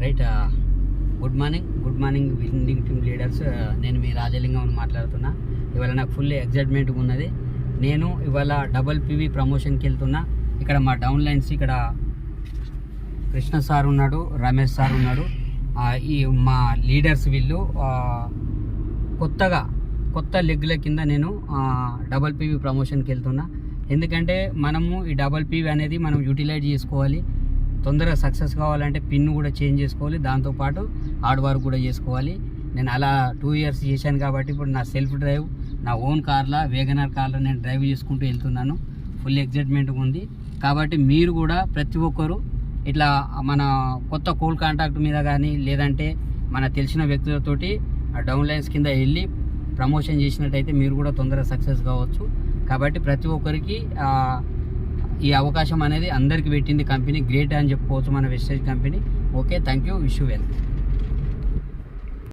Right. Good morning winning team leaders. నేను మీ రాజలింగం మాట్లాడుతున్నా. ఇవాళ నాకు ఫుల్ ఎగ్జైట్మెంట్గా ఉన్నది. నేను ఇవాళ డబల్ పీవీ ప్రమోషన్కి వెళ్తున్నా. ఇక్కడ మా డౌన్ లైన్స్ ఇక్కడ కృష్ణ సార్ ఉన్నాడు, రమేష్ సార్ ఉన్నాడు. ఈ మా లీడర్స్ వీళ్ళు కొత్త లెగ్ల కింద నేను డబల్ పీవీ ప్రమోషన్కి వెళ్తున్నా. ఎందుకంటే మనము ఈ డబల్ పీవీ అనేది మనం యూటిలైజ్ చేసుకోవాలి. తొందరగా సక్సెస్ కావాలంటే పిన్ కూడా చేంజ్ చేసుకోవాలి, దాంతోపాటు హార్డ్ వర్క్ కూడా చేసుకోవాలి. నేను అలా 2 years చేశాను కాబట్టి ఇప్పుడు నా సెల్ఫ్ డ్రైవ్, నా ఓన్ కార్లో, వేగనర్ కార్లో నేను డ్రైవ్ చేసుకుంటూ వెళ్తున్నాను. ఫుల్ ఎగ్జైట్మెంట్గా ఉంది. కాబట్టి మీరు కూడా ప్రతి ఒక్కరు ఇట్లా మన కొత్త కోల్ కాంటాక్ట్ మీద కానీ లేదంటే మన తెలిసిన వ్యక్తులతోటి డౌన్ లైన్స్ కింద వెళ్ళి ప్రమోషన్ చేసినట్టయితే మీరు కూడా తొందరగా సక్సెస్ కావచ్చు. కాబట్టి ప్రతి ఒక్కరికి ఈ అవకాశం అనేది అందరికీ పెట్టింది కంపెనీ. గ్రేట్ అని చెప్పుకోవచ్చు మన Vestige company. Okay, thank you, wish you well.